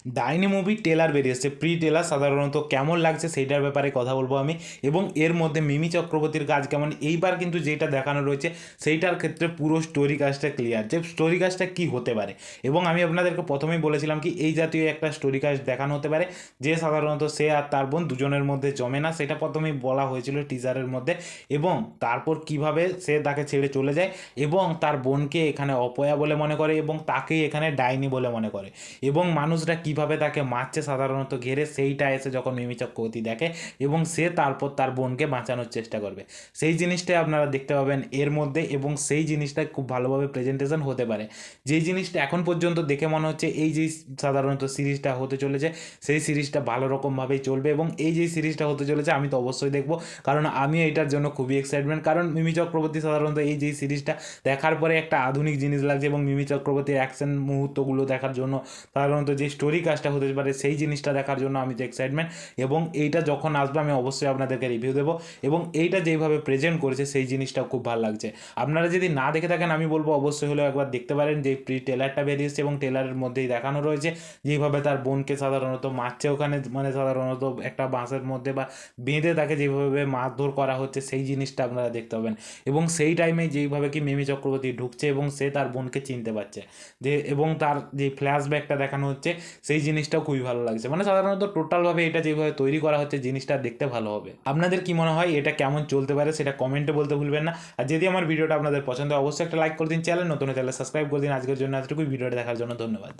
ডাইনি movie trailer বেরিয়েছে, pre trailer সাধারণত কেমন লাগছে সেইটার ব্যাপারে কথা বলবো আমি। এবং এর মধ্যে মিমি চক্রবর্তীর কাজ কেমন, এইবার কিন্তু যেটা দেখানো রয়েছে সেইটার ক্ষেত্রে পুরো স্টোরি কাজটা ক্লিয়ার, যে স্টোরি কাজটা কী হতে পারে। এবং আমি আপনাদেরকে প্রথমেই বলেছিলাম কি এই জাতীয় একটা স্টোরি কাজ দেখানো হতে পারে, যে সাধারণত সে আর তার বোন দুজনের মধ্যে জমে না, সেটা প্রথমেই বলা হয়েছিল টিজারের মধ্যে। এবং তারপর কিভাবে সে তাকে ছেড়ে চলে যায় এবং তার বোনকে এখানে অপয়া বলে মনে করে এবং তাকেই এখানে ডাইনি বলে মনে করে, এবং মানুষরা কিভাবে তাকে মারছে সাধারণত ঘেরে, সেইটা এসে যখন মিমি চক্রবর্তী দেখে এবং সে তারপর তার বোনকে বাঁচানোর চেষ্টা করবে, সেই জিনিসটাই আপনারা দেখতে পাবেন এর মধ্যে। এবং সেই জিনিসটা খুব ভালোভাবে প্রেজেন্টেশন হতে পারে, যেই জিনিসটা এখন পর্যন্ত দেখে মনে হচ্ছে এই যে সাধারণত সিরিজটা হতে চলেছে সেই সিরিজটা ভালো রকমভাবেই চলবে। এবং এই যে সিরিজটা হতে চলেছে আমি তো অবশ্যই দেখবো, কারণ আমি এটার জন্য খুবই এক্সাইটমেন্ট। কারণ মিমি চক্রবর্তী সাধারণত এই যে সিরিজটা দেখার পরে একটা আধুনিক জিনিস লাগছে, এবং মিমি চক্রবর্তীর অ্যাকশন মুহূর্তগুলো দেখার জন্য, সাধারণত যে স্টোরি কাজটা হতে পারে সেই জিনিসটা দেখার জন্য আমি তো এক্সাইটমেন্ট। এবং এইটা যখন আসবে আমি অবশ্যই আপনাদেরকে রিভিউ দেবো। এবং এইটা যেইভাবে প্রেজেন্ট করেছে সেই জিনিসটাও খুব ভালো লাগছে। আপনারা যদি না দেখে থাকেন আমি বলবো অবশ্যই হলেও একবার দেখতে পারেন, যে প্রি ট্রেলারটা বেরিয়েছে এবং ট্রেলারের মধ্যেই দেখানো রয়েছে যেভাবে তার বোনকে সাধারণত মারছে ওখানে, মানে সাধারণত একটা বাঁশের মধ্যে বা বেঁধে তাকে যেভাবে মারধর করা হচ্ছে সেই জিনিসটা আপনারা দেখতে পাবেন। এবং সেই টাইমে যেইভাবে কি মিমি চক্রবর্তী ঢুকছে এবং সে তার বোনকে চিনতে পারছে, যে এবং তার যে ফ্ল্যাশব্যাকটা দেখানো হচ্ছে সেই জিনিসটাও খুবই ভালো লাগছে। মানে সাধারণত টোটালভাবে এটা যেভাবে তৈরি করা হচ্ছে জিনিসটা দেখতে ভালো হবে। আপনাদের কি মনে হয় এটা কেমন চলতে পারে সেটা কমেন্টে বলতে ভুলবেন না। আর যদি আমার ভিডিওটা আপনাদের পছন্দ হয় অবশ্যই একটা লাইক করে দিন, চ্যানেল নতুন হলে সাবস্ক্রাইব করে দিন। আজকের জন্য এতটুকুই, ভিডিওটা দেখার জন্য ধন্যবাদ।